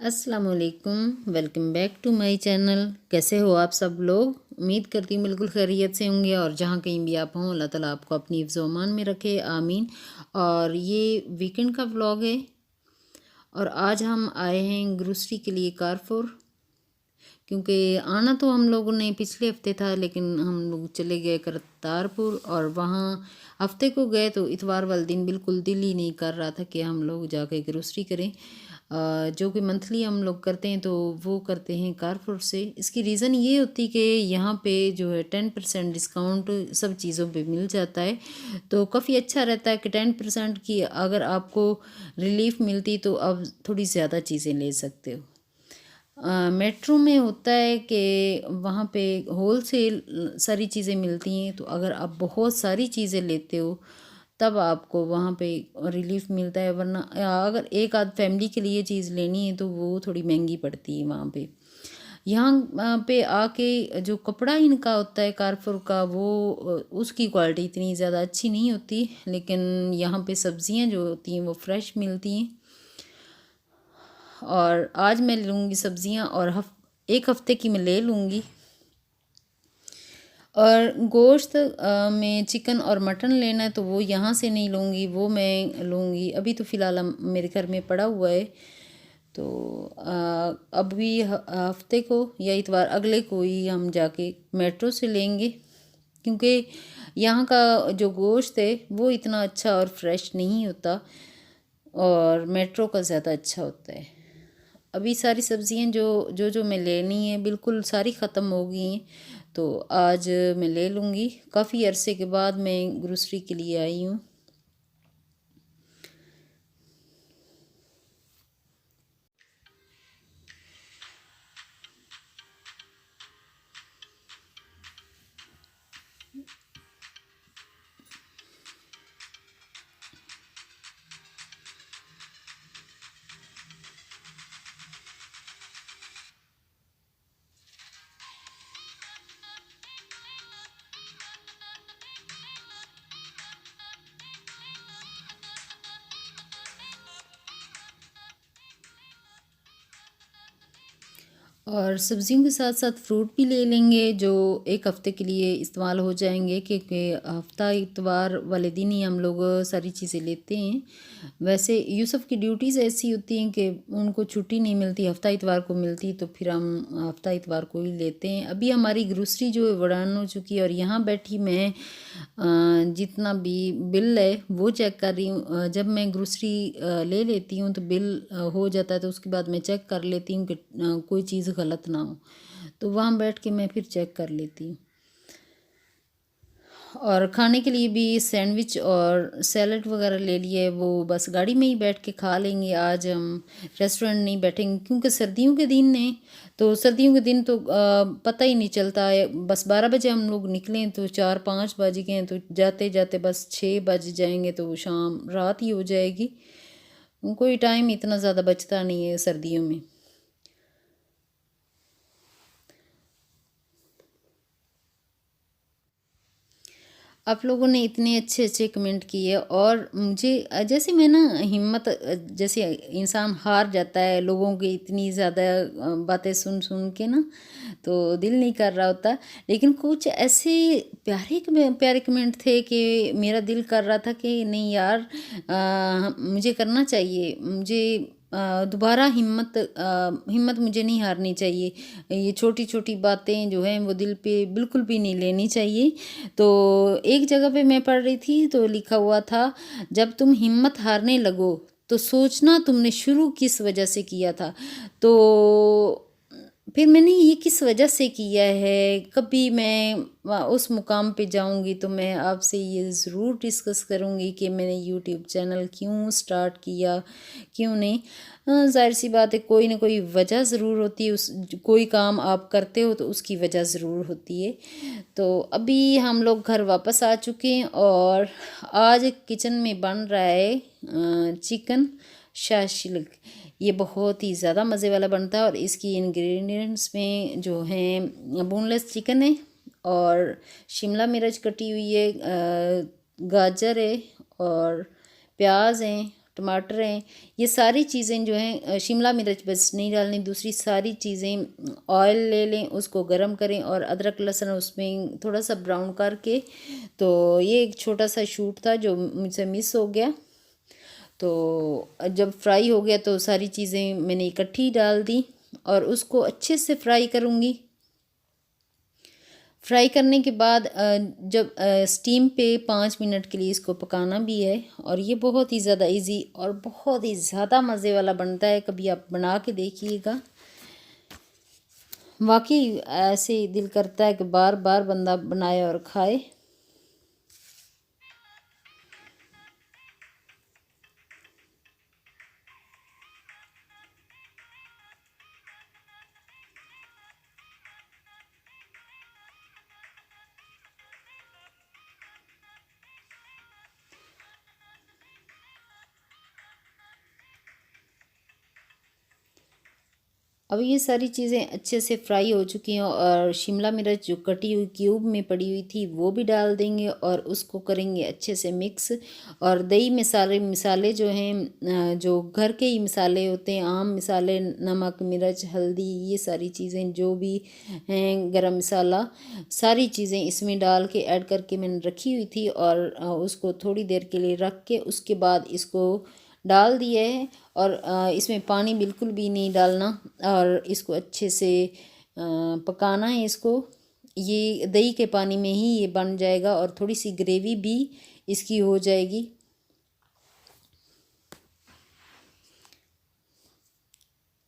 अस्सलाम वालेकुम, welcome back to my channel. कैसे हो आप सब लोग? उम्मीद करती हूँ बिल्कुल खैरियत से होंगे और जहाँ कहीं भी आप हों अल्लाह ताला आपको अपनी हिफ्ज़ व अमान में रखे, आमीन। और ये वीकेंड का व्लॉग है और आज हम आए हैं ग्रोसरी के लिए कारफोर, क्योंकि आना तो हम लोगों ने पिछले हफ्ते था, लेकिन हम लोग चले गए करतारपुर और वहाँ हफ्ते को गए तो इतवार वाले दिन बिल्कुल दिल ही नहीं कर रहा था कि हम लोग जाके ग्रोसरी करें। जो कि मंथली हम लोग करते हैं तो वो करते हैं कारफोर से। इसकी रीज़न ये होती कि यहाँ पे जो है 10% डिस्काउंट सब चीज़ों पे मिल जाता है, तो काफ़ी अच्छा रहता है कि 10% की अगर आपको रिलीफ मिलती तो आप थोड़ी ज़्यादा चीज़ें ले सकते हो। मेट्रो में होता है कि वहाँ पे होल सेल सारी चीज़ें मिलती हैं, तो अगर आप बहुत सारी चीज़ें लेते हो तब आपको वहाँ पे रिलीफ मिलता है, वरना अगर एक आध फैमिली के लिए चीज़ लेनी है तो वो थोड़ी महंगी पड़ती है वहाँ पे। यहाँ पे आके जो कपड़ा इनका होता है कारफोर का, वो उसकी क्वालिटी इतनी ज़्यादा अच्छी नहीं होती, लेकिन यहाँ पे सब्ज़ियाँ जो होती हैं वो फ्रेश मिलती हैं। और आज मैं लूँगी सब्ज़ियाँ और एक हफ़्ते की मैं ले लूँगी। और गोश्त में चिकन और मटन लेना है तो वो यहाँ से नहीं लूँगी, वो मैं लूँगी अभी तो फ़िलहाल मेरे घर में पड़ा हुआ है, तो अभी हफ्ते को या इतवार अगले को ही हम जाके मेट्रो से लेंगे, क्योंकि यहाँ का जो गोश्त है वो इतना अच्छा और फ्रेश नहीं होता और मेट्रो का ज़्यादा अच्छा होता है। अभी सारी सब्ज़ियाँ जो मैं लेनी है बिल्कुल सारी ख़त्म हो गई हैं, तो आज मैं ले लूँगी। काफ़ी अरसे के बाद मैं ग्रोसरी के लिए आई हूँ। और सब्ज़ियों के साथ साथ फ्रूट भी ले लेंगे जो एक हफ़्ते के लिए इस्तेमाल हो जाएंगे, क्योंकि हफ्ता इतवार वाले दिन ही हम लोग सारी चीज़ें लेते हैं। वैसे यूसुफ़ की ड्यूटीज़ ऐसी होती हैं कि उनको छुट्टी नहीं मिलती, हफ्ता इतवार को मिलती, तो फिर हम हफ्ता इतवार को ही लेते हैं। अभी हमारी ग्रोसरी जो है वड़ान हो चुकी है और यहाँ बैठी मैं जितना भी बिल है वो चेक कर रही हूँ। जब मैं ग्रोसरी ले लेती हूँ तो बिल हो जाता है, तो उसके बाद मैं चेक कर लेती हूँ कि कोई चीज़ गलत ना हो, तो वहाँ बैठ के मैं फिर चेक कर लेती हूँ। और खाने के लिए भी सैंडविच और सैलड वगैरह ले लिए, वो बस गाड़ी में ही बैठ के खा लेंगे। आज हम रेस्टोरेंट नहीं बैठेंगे, क्योंकि सर्दियों के दिन ने तो सर्दियों के दिन तो पता ही नहीं चलता है। बस 12 बजे हम लोग निकलें तो 4-5 बज गए हैं, तो जाते जाते बस 6 बज जाएंगे, तो शाम रात ही हो जाएगी। कोई टाइम इतना ज़्यादा बचता नहीं है सर्दियों में। आप लोगों ने इतने अच्छे अच्छे कमेंट किए और मुझे जैसे मैं ना हिम्मत जैसे इंसान हार जाता है लोगों की इतनी ज़्यादा बातें सुन सुन के ना, तो दिल नहीं कर रहा होता। लेकिन कुछ ऐसे प्यारे कमेंट थे कि मेरा दिल कर रहा था कि नहीं यार, मुझे करना चाहिए, मुझे दोबारा हिम्मत मुझे नहीं हारनी चाहिए। ये छोटी छोटी बातें जो हैं वो दिल पे बिल्कुल भी नहीं लेनी चाहिए। तो एक जगह पे मैं पढ़ रही थी तो लिखा हुआ था, जब तुम हिम्मत हारने लगो तो सोचना तुमने शुरू किस वजह से किया था। तो फिर मैंने ये किस वजह से किया है, कभी मैं उस मुकाम पे जाऊंगी तो मैं आपसे ये ज़रूर डिस्कस करूंगी कि मैंने यूट्यूब चैनल क्यों स्टार्ट किया, क्यों नहीं। जाहिर सी बात है कोई ना कोई वजह ज़रूर होती है, उस कोई काम आप करते हो तो उसकी वजह ज़रूर होती है। तो अभी हम लोग घर वापस आ चुके हैं और आज किचन में बन रहा है चिकन शाशिलिक। ये बहुत ही ज़्यादा मज़े वाला बनता है और इसकी इंग्रेडिएंट्स में जो हैं बोनलेस चिकन है और शिमला मिर्च कटी हुई है, गाजर है और प्याज हैं, टमाटर हैं, ये सारी चीज़ें जो हैं, शिमला मिर्च बस नहीं डालनी, दूसरी सारी चीज़ें ऑयल ले लें, उसको गरम करें और अदरक लहसुन उसमें थोड़ा सा ब्राउन करके। तो ये एक छोटा सा शूट था जो मुझसे मिस हो गया। तो जब फ्राई हो गया तो सारी चीज़ें मैंने इकट्ठी डाल दी और उसको अच्छे से फ्राई करूँगी। फ्राई करने के बाद जब स्टीम पे 5 मिनट के लिए इसको पकाना भी है। और ये बहुत ही ज़्यादा इजी और बहुत ही ज़्यादा मज़े वाला बनता है, कभी आप बना के देखिएगा। वाकई ऐसे दिल करता है कि बार बार बंदा बनाए और खाए। अब ये सारी चीज़ें अच्छे से फ्राई हो चुकी हैं और शिमला मिर्च जो कटी हुई क्यूब में पड़ी हुई थी वो भी डाल देंगे और उसको करेंगे अच्छे से मिक्स। और दही मसाले जो हैं, जो घर के ही मसाले होते हैं, आम मसाले, नमक, मिर्च, हल्दी, ये सारी चीज़ें जो भी हैं, गरम मसाला, सारी चीज़ें इसमें डाल के ऐड करके मैंने रखी हुई थी। और उसको थोड़ी देर के लिए रख के उसके बाद इसको डाल दिया है। और इसमें पानी बिल्कुल भी नहीं डालना और इसको अच्छे से पकाना है इसको। ये दही के पानी में ही ये बन जाएगा और थोड़ी सी ग्रेवी भी इसकी हो जाएगी।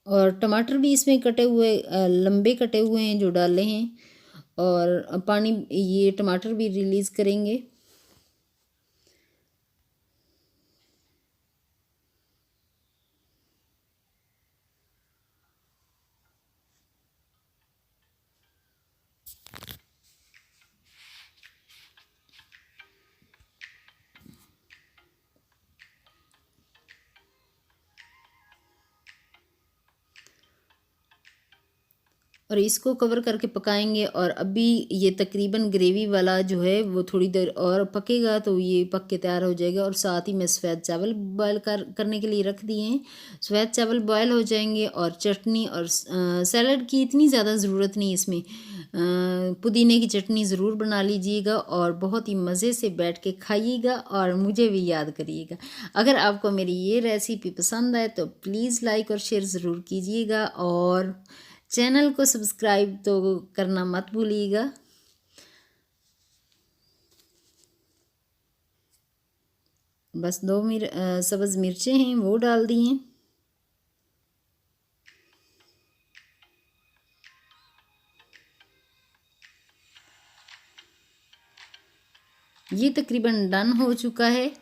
और टमाटर भी इसमें कटे हुए, लंबे कटे हुए हैं जो डाले हैं। और पानी ये टमाटर भी रिलीज़ करेंगे। और इसको कवर करके पकाएंगे। और अभी ये तकरीबन ग्रेवी वाला जो है वो थोड़ी देर और पकेगा तो ये पक के तैयार हो जाएगा। और साथ ही मैं सफ़ेद चावल बॉयल करने के लिए रख दिए हैं। सफ़ेद चावल बॉयल हो जाएंगे और चटनी और सैलड की इतनी ज़्यादा ज़रूरत नहीं इसमें। पुदीने की चटनी ज़रूर बना लीजिएगा और बहुत ही मज़े से बैठ के खाइएगा और मुझे भी याद करिएगा। अगर आपको मेरी ये रेसिपी पसंद आए तो प्लीज़ लाइक और शेयर ज़रूर कीजिएगा और चैनल को सब्सक्राइब तो करना मत भूलिएगा। बस 2 सब्ज़ मिर्चें हैं वो डाल दी हैं। ये तकरीबन डन हो चुका है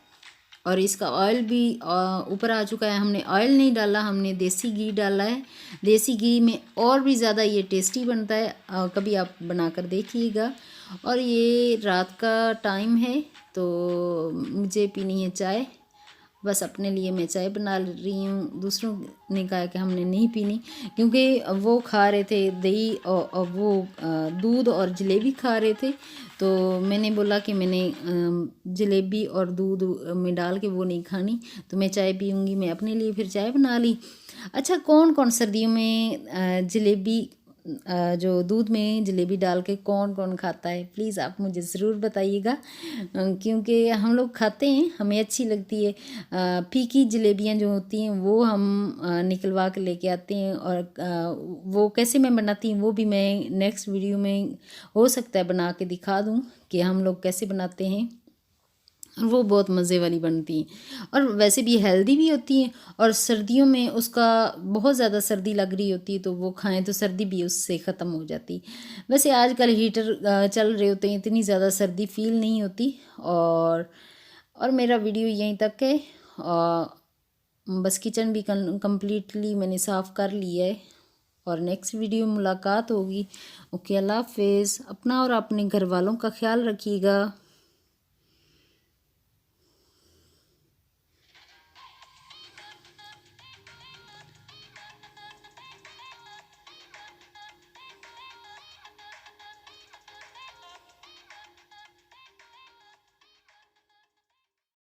और इसका ऑयल भी ऊपर आ चुका है। हमने ऑयल नहीं डाला, हमने देसी घी डाला है। देसी घी में और भी ज़्यादा ये टेस्टी बनता है। कभी आप बनाकर देखिएगा। और ये रात का टाइम है तो मुझे पीनी है चाय। बस अपने लिए मैं चाय बना रही हूँ। दूसरों ने कहा कि हमने नहीं पीनी, क्योंकि वो खा रहे थे दही और वो दूध और जलेबी खा रहे थे। तो मैंने बोला कि मैंने जलेबी और दूध में डाल के वो नहीं खानी, तो मैं चाय पीऊँगी। मैं अपने लिए फिर चाय बना ली। अच्छा, कौन कौन सर्दियों में जलेबी, जो दूध में जलेबी डाल के कौन कौन खाता है, प्लीज़ आप मुझे ज़रूर बताइएगा। क्योंकि हम लोग खाते हैं, हमें अच्छी लगती है। फीकी जलेबियाँ जो होती हैं वो हम निकलवा के लेके आते हैं। और वो कैसे मैं बनाती हूँ वो भी मैं नेक्स्ट वीडियो में हो सकता है बना के दिखा दूँ कि हम लोग कैसे बनाते हैं। वो बहुत मज़े वाली बनती हैं और वैसे भी हेल्दी भी होती हैं। और सर्दियों में उसका बहुत ज़्यादा सर्दी लग रही होती है तो वो खाएं तो सर्दी भी उससे ख़त्म हो जाती। वैसे आजकल हीटर चल रहे होते हैं, इतनी ज़्यादा सर्दी फील नहीं होती। और मेरा वीडियो यहीं तक है। बस किचन भी कम्प्लीटली मैंने साफ़ कर लिया है। और नेक्स्ट वीडियो में मुलाकात होगी। ओके, अल्लाह हाफिज़। अपना और अपने घर वालों का ख्याल रखिएगा।